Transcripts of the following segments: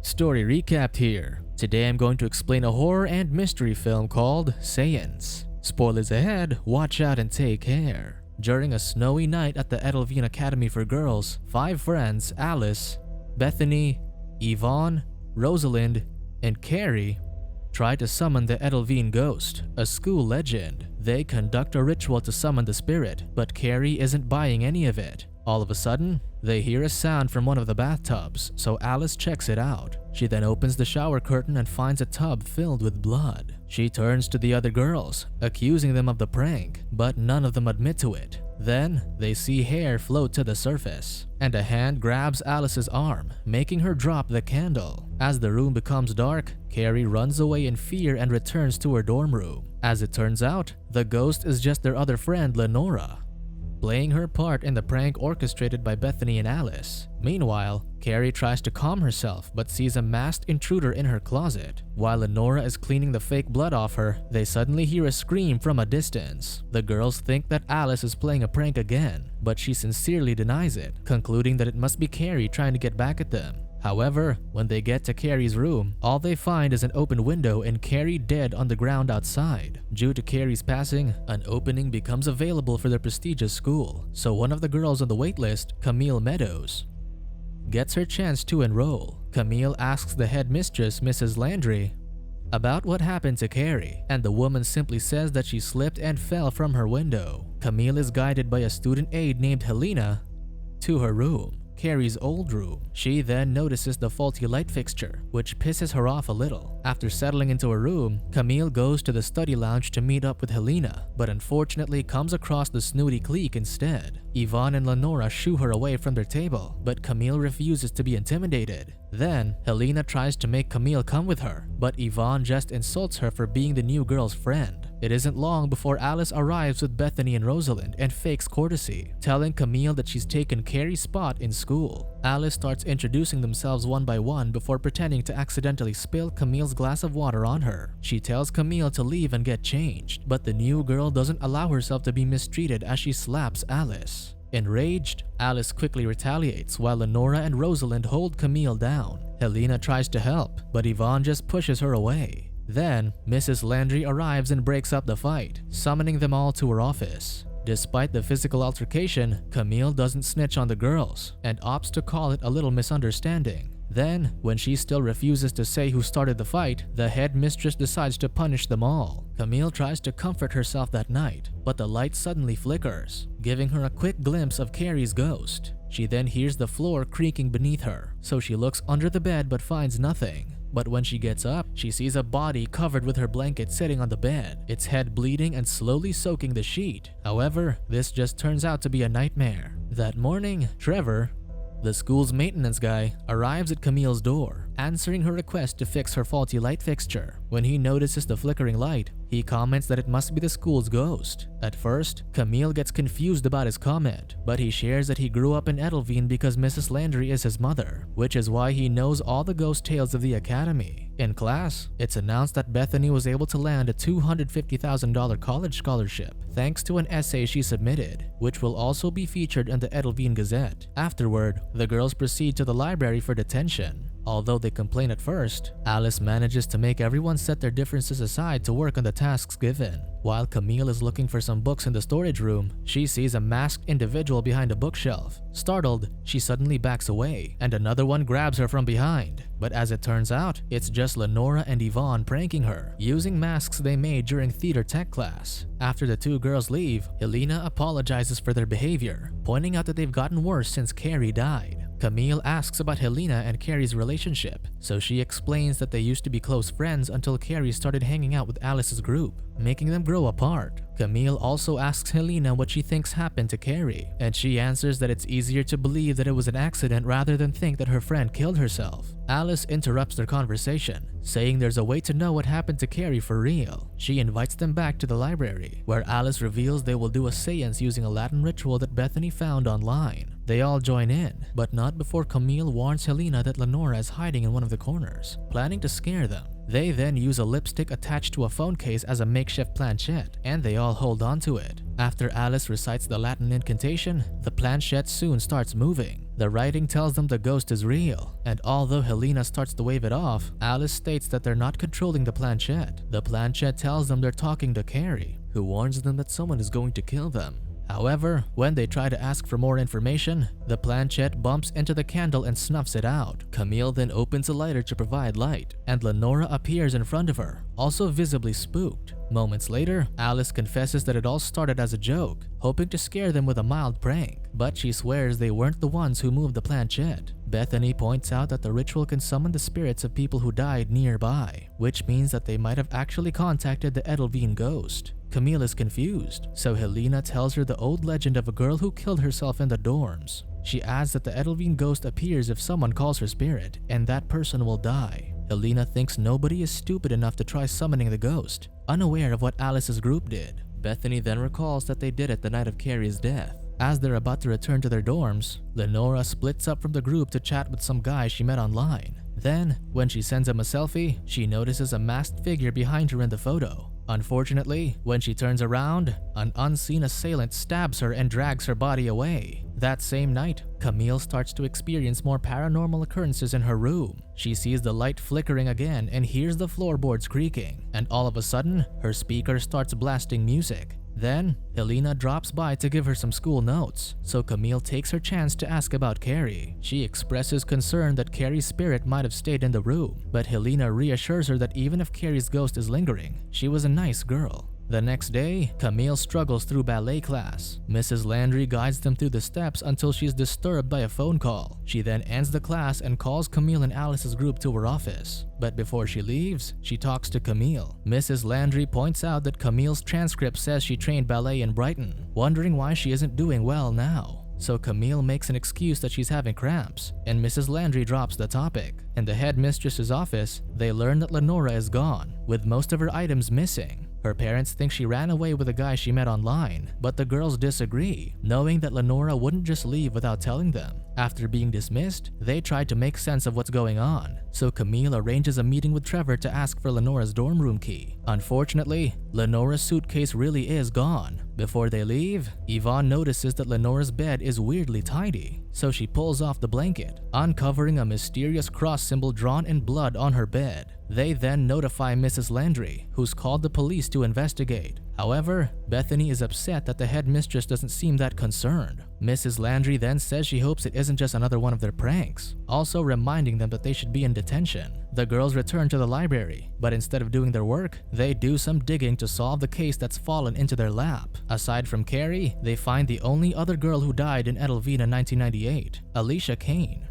Story recapped here. Today I'm going to explain a horror and mystery film called Seance. Spoilers ahead, watch out and take care. During a snowy night at the Edelvine Academy for Girls, 5 friends, Alice, Bethany, Yvonne, Rosalind, and Carrie, try to summon the Edelvine ghost, a school legend. They conduct a ritual to summon the spirit, but Carrie isn't buying any of it. All of a sudden, they hear a sound from one of the bathtubs, so Alice checks it out. She then opens the shower curtain and finds a tub filled with blood. She turns to the other girls, accusing them of the prank, but none of them admit to it. Then, they see hair float to the surface, and a hand grabs Alice's arm, making her drop the candle. As the room becomes dark, Carrie runs away in fear and returns to her dorm room. As it turns out, the ghost is just their other friend, Lenora, playing her part in the prank orchestrated by Bethany and Alice. Meanwhile, Carrie tries to calm herself but sees a masked intruder in her closet. While Lenora is cleaning the fake blood off her, they suddenly hear a scream from a distance. The girls think that Alice is playing a prank again, but she sincerely denies it, concluding that it must be Carrie trying to get back at them. However, when they get to Carrie's room, all they find is an open window and Carrie dead on the ground outside. Due to Carrie's passing, an opening becomes available for their prestigious school, so one of the girls on the waitlist, Camille Meadows, gets her chance to enroll. Camille asks the headmistress, Mrs. Landry, about what happened to Carrie, and the woman simply says that she slipped and fell from her window. Camille is guided by a student aide named Helena to her room, Carrie's old room. She then notices the faulty light fixture, which pisses her off a little. After settling into her room, Camille goes to the study lounge to meet up with Helena, but unfortunately comes across the snooty clique instead. Yvonne and Lenora shoo her away from their table, but Camille refuses to be intimidated. Then, Helena tries to make Camille come with her, but Yvonne just insults her for being the new girl's friend. It isn't long before Alice arrives with Bethany and Rosalind and fakes courtesy, telling Camille that she's taken Carrie's spot in school. Alice starts introducing themselves one by one before pretending to accidentally spill Camille's glass of water on her. She tells Camille to leave and get changed, but the new girl doesn't allow herself to be mistreated as she slaps Alice. Enraged, Alice quickly retaliates while Lenora and Rosalind hold Camille down. Helena tries to help, but Yvonne just pushes her away. Then, Mrs. Landry arrives and breaks up the fight, summoning them all to her office. Despite the physical altercation, Camille doesn't snitch on the girls and opts to call it a little misunderstanding. Then, when she still refuses to say who started the fight, the headmistress decides to punish them all. Camille tries to comfort herself that night, but the light suddenly flickers, giving her a quick glimpse of Carrie's ghost. She then hears the floor creaking beneath her, so she looks under the bed but finds nothing. But when she gets up, she sees a body covered with her blanket sitting on the bed, its head bleeding and slowly soaking the sheet. However, this just turns out to be a nightmare. That morning, Trevor, the school's maintenance guy, arrives at Camille's door, answering her request to fix her faulty light fixture. When he notices the flickering light, he comments that it must be the school's ghost. At first, Camille gets confused about his comment, but he shares that he grew up in Edelvine because Mrs. Landry is his mother, which is why he knows all the ghost tales of the academy. In class, it's announced that Bethany was able to land a $250,000 college scholarship thanks to an essay she submitted, which will also be featured in the Edelvine Gazette. Afterward, the girls proceed to the library for detention. Although they complain at first, Alice manages to make everyone set their differences aside to work on the tasks given. While Camille is looking for some books in the storage room, she sees a masked individual behind a bookshelf. Startled, she suddenly backs away, and another one grabs her from behind. But as it turns out, it's just Lenora and Yvonne pranking her, using masks they made during theater tech class. After the two girls leave, Helena apologizes for their behavior, pointing out that they've gotten worse since Carrie died. Camille asks about Helena and Carrie's relationship, so she explains that they used to be close friends until Carrie started hanging out with Alice's group, making them grow apart. Camille also asks Helena what she thinks happened to Carrie, and she answers that it's easier to believe that it was an accident rather than think that her friend killed herself. Alice interrupts their conversation, saying there's a way to know what happened to Carrie for real. She invites them back to the library, where Alice reveals they will do a seance using a Latin ritual that Bethany found online. They all join in, but not before Camille warns Helena that Lenora is hiding in one of the corners, planning to scare them. They then use a lipstick attached to a phone case as a makeshift planchette, and they all hold on to it. After Alice recites the Latin incantation, the planchette soon starts moving. The writing tells them the ghost is real, and although Helena starts to wave it off, Alice states that they're not controlling the planchette. The planchette tells them they're talking to Carrie, who warns them that someone is going to kill them. However, when they try to ask for more information, the planchette bumps into the candle and snuffs it out. Camille then opens a lighter to provide light, and Lenora appears in front of her, also visibly spooked. Moments later, Alice confesses that it all started as a joke, hoping to scare them with a mild prank, but she swears they weren't the ones who moved the planchette. Bethany points out that the ritual can summon the spirits of people who died nearby, which means that they might have actually contacted the Edelvine ghost. Camille is confused, so Helena tells her the old legend of a girl who killed herself in the dorms. She adds that the Edelvine ghost appears if someone calls her spirit, and that person will die. Helena thinks nobody is stupid enough to try summoning the ghost, unaware of what Alice's group did. Bethany then recalls that they did it the night of Carrie's death. As they're about to return to their dorms, Lenora splits up from the group to chat with some guy she met online. Then, when she sends him a selfie, she notices a masked figure behind her in the photo. Unfortunately, when she turns around, an unseen assailant stabs her and drags her body away. That same night, Camille starts to experience more paranormal occurrences in her room. She sees the light flickering again and hears the floorboards creaking, and all of a sudden, her speaker starts blasting music. Then, Helena drops by to give her some school notes, so Camille takes her chance to ask about Carrie. She expresses concern that Carrie's spirit might have stayed in the room, but Helena reassures her that even if Carrie's ghost is lingering, she was a nice girl. The next day, Camille struggles through ballet class. Mrs. Landry guides them through the steps until she's disturbed by a phone call. She then ends the class and calls Camille and Alice's group to her office. But before she leaves, she talks to Camille. Mrs. Landry points out that Camille's transcript says she trained ballet in Brighton, wondering why she isn't doing well now. So Camille makes an excuse that she's having cramps, and Mrs. Landry drops the topic. In the headmistress's office, they learn that Lenora is gone, with most of her items missing. Her parents think she ran away with a guy she met online, but the girls disagree, knowing that Lenora wouldn't just leave without telling them. After being dismissed, they try to make sense of what's going on, so Camille arranges a meeting with Trevor to ask for Lenora's dorm room key. Unfortunately, Lenora's suitcase really is gone. Before they leave, Yvonne notices that Lenora's bed is weirdly tidy, so she pulls off the blanket, uncovering a mysterious cross symbol drawn in blood on her bed. They then notify Mrs. Landry, who's called the police to investigate. However, Bethany is upset that the headmistress doesn't seem that concerned. Mrs. Landry then says she hopes it isn't just another one of their pranks, also reminding them that they should be in detention. The girls return to the library, but instead of doing their work, they do some digging to solve the case that's fallen into their lap. Aside from Carrie, they find the only other girl who died in Edelvine in 1998, Alicia Kane.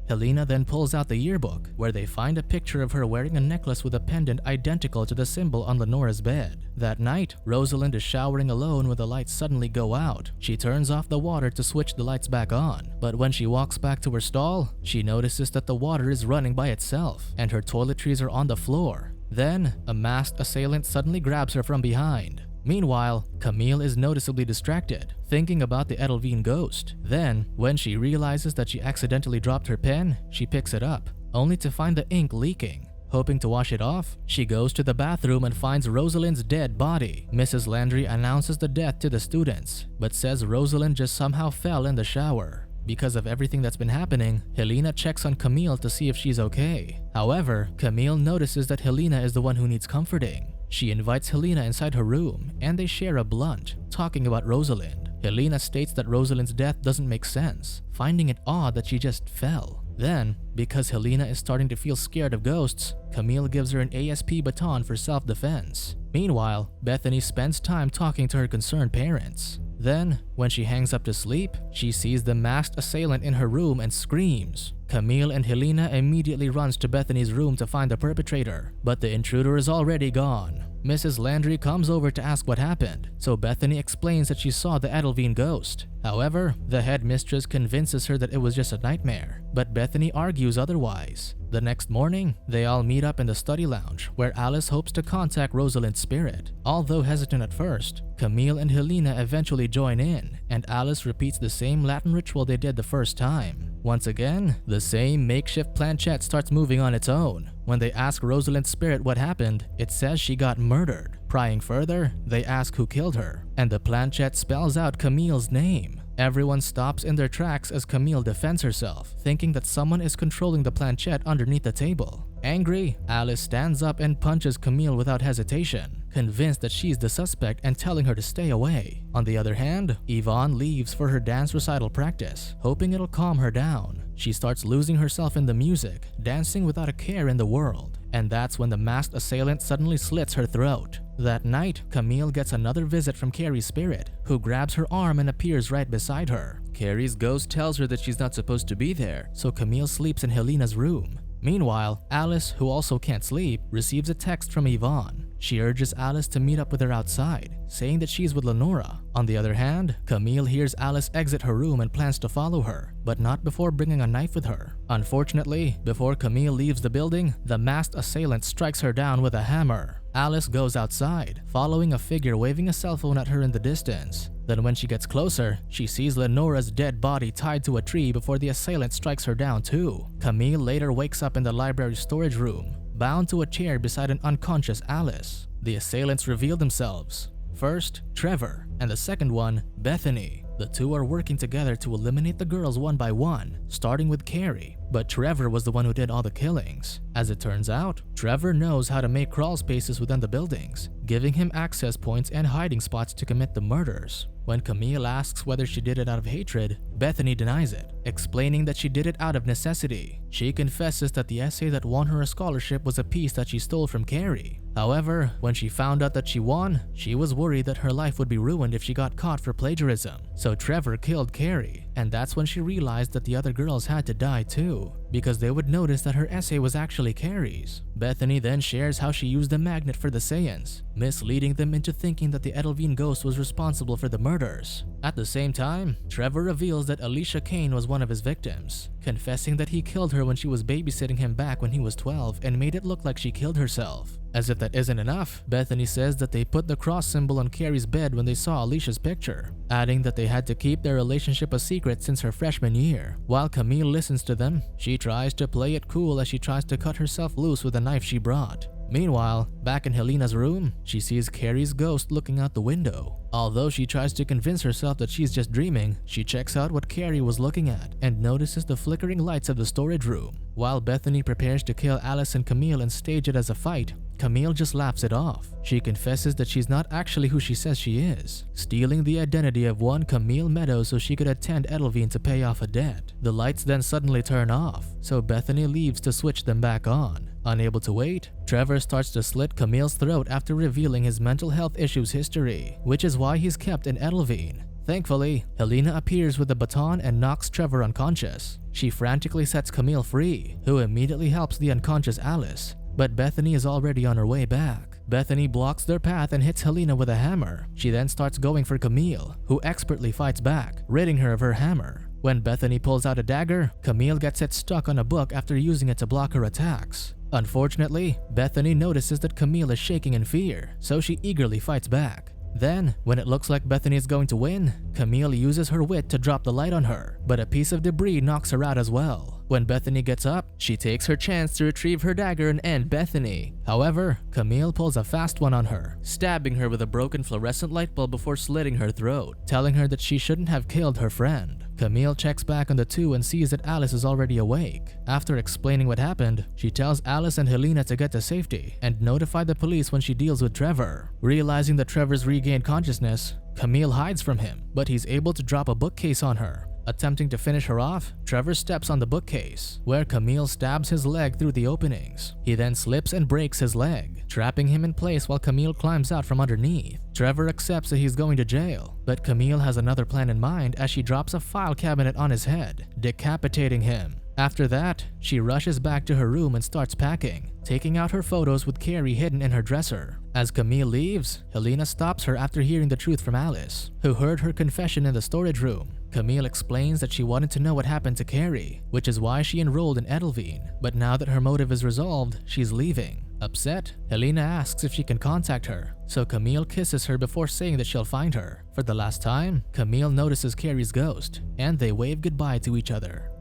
Helena then pulls out the yearbook, where they find a picture of her wearing a necklace with a pendant identical to the symbol on Lenora's bed. That night, Rosalind is showering alone when the lights suddenly go out. She turns off the water to switch the lights back on, but when she walks back to her stall, she notices that the water is running by itself, and her toiletries are on the floor. Then, a masked assailant suddenly grabs her from behind. Meanwhile, Camille is noticeably distracted, thinking about the Edelvine ghost. Then, when she realizes that she accidentally dropped her pen, she picks it up, only to find the ink leaking. Hoping to wash it off, she goes to the bathroom and finds Rosalind's dead body. Mrs. Landry announces the death to the students, but says Rosalind just somehow fell in the shower. Because of everything that's been happening, Helena checks on Camille to see if she's okay. However, Camille notices that Helena is the one who needs comforting. She invites Helena inside her room, and they share a blunt, talking about Rosalind. Helena states that Rosalind's death doesn't make sense, finding it odd that she just fell. Then, because Helena is starting to feel scared of ghosts, Camille gives her an ASP baton for self-defense. Meanwhile, Bethany spends time talking to her concerned parents. Then, when she hangs up to sleep, she sees the masked assailant in her room and screams. Camille and Helena immediately runs to Bethany's room to find the perpetrator, but the intruder is already gone. Mrs. Landry comes over to ask what happened, so Bethany explains that she saw the Edelvine ghost. However, the headmistress convinces her that it was just a nightmare, but Bethany argues otherwise. The next morning, they all meet up in the study lounge, where Alice hopes to contact Rosalind's spirit. Although hesitant at first, Camille and Helena eventually join in, and Alice repeats the same Latin ritual they did the first time. Once again, the same makeshift planchette starts moving on its own. When they ask Rosalind's spirit what happened, it says she got murdered. Prying further, they ask who killed her, and the planchette spells out Camille's name. Everyone stops in their tracks as Camille defends herself, thinking that someone is controlling the planchette underneath the table. Angry, Alice stands up and punches Camille without hesitation, convinced that she's the suspect and telling her to stay away. On the other hand, Yvonne leaves for her dance recital practice, hoping it'll calm her down. She starts losing herself in the music, dancing without a care in the world. And that's when the masked assailant suddenly slits her throat. That night, Camille gets another visit from Carrie's spirit, who grabs her arm and appears right beside her. Carrie's ghost tells her that she's not supposed to be there, so Camille sleeps in Helena's room. Meanwhile, Alice, who also can't sleep, receives a text from Yvonne. She urges Alice to meet up with her outside, saying that she's with Lenora. On the other hand, Camille hears Alice exit her room and plans to follow her, but not before bringing a knife with her. Unfortunately, before Camille leaves the building, the masked assailant strikes her down with a hammer. Alice goes outside, following a figure waving a cell phone at her in the distance. Then when she gets closer, she sees Lenora's dead body tied to a tree before the assailant strikes her down too. Camille later wakes up in the library storage room, bound to a chair beside an unconscious Alice. The assailants reveal themselves. First, Trevor, and the second one, Bethany. The two are working together to eliminate the girls one by one, starting with Carrie. But Trevor was the one who did all the killings. As it turns out, Trevor knows how to make crawl spaces within the buildings, giving him access points and hiding spots to commit the murders. When Camille asks whether she did it out of hatred, Bethany denies it, explaining that she did it out of necessity. She confesses that the essay that won her a scholarship was a piece that she stole from Carrie. However, when she found out that she won, she was worried that her life would be ruined if she got caught for plagiarism. So Trevor killed Carrie, and that's when she realized that the other girls had to die too, because they would notice that her essay was actually Carrie's. Bethany then shares how she used a magnet for the seance, misleading them into thinking that the Edelvine ghost was responsible for the murders. At the same time, Trevor reveals that Alicia Kane was one of his victims, confessing that he killed her when she was babysitting him back when he was 12 and made it look like she killed herself. As if that isn't enough, Bethany says that they put the cross symbol on Carrie's bed when they saw Alicia's picture, adding that they had to keep their relationship a secret since her freshman year. While Camille listens to them, she tries to play it cool as she tries to cut herself loose with a knife she brought. Meanwhile, back in Helena's room, she sees Carrie's ghost looking out the window. Although she tries to convince herself that she's just dreaming, she checks out what Carrie was looking at and notices the flickering lights of the storage room. While Bethany prepares to kill Alice and Camille and stage it as a fight, Camille just laughs it off. She confesses that she's not actually who she says she is, stealing the identity of one Camille Meadows so she could attend Edelvine to pay off a debt. The lights then suddenly turn off, so Bethany leaves to switch them back on. Unable to wait, Trevor starts to slit Camille's throat after revealing his mental health issues history, which is why he's kept in Edelvine. Thankfully, Helena appears with a baton and knocks Trevor unconscious. She frantically sets Camille free, who immediately helps the unconscious Alice, but Bethany is already on her way back. Bethany blocks their path and hits Helena with a hammer. She then starts going for Camille, who expertly fights back, ridding her of her hammer. When Bethany pulls out a dagger, Camille gets it stuck on a book after using it to block her attacks. Unfortunately, Bethany notices that Camille is shaking in fear, so she eagerly fights back. Then, when it looks like Bethany is going to win, Camille uses her wit to drop the light on her, but a piece of debris knocks her out as well. When Bethany gets up, she takes her chance to retrieve her dagger and end Bethany. However, Camille pulls a fast one on her, stabbing her with a broken fluorescent light bulb before slitting her throat, telling her that she shouldn't have killed her friend. Camille checks back on the two and sees that Alice is already awake. After explaining what happened, she tells Alice and Helena to get to safety and notify the police when she deals with Trevor. Realizing that Trevor's regained consciousness, Camille hides from him, but he's able to drop a bookcase on her. Attempting to finish her off, Trevor steps on the bookcase, where Camille stabs his leg through the openings. He then slips and breaks his leg, trapping him in place while Camille climbs out from underneath. Trevor accepts that he's going to jail, but Camille has another plan in mind as she drops a file cabinet on his head, decapitating him. After that, she rushes back to her room and starts packing, taking out her photos with Carrie hidden in her dresser. As Camille leaves, Helena stops her after hearing the truth from Alice, who heard her confession in the storage room. Camille explains that she wanted to know what happened to Carrie, which is why she enrolled in Edelvine, but now that her motive is resolved, she's leaving. Upset, Helena asks if she can contact her, so Camille kisses her before saying that she'll find her. For the last time, Camille notices Carrie's ghost, and they wave goodbye to each other.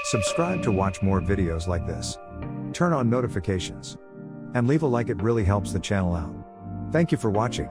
Subscribe to watch more videos like this. Turn on notifications. And leave a like, it really helps the channel out. Thank you for watching.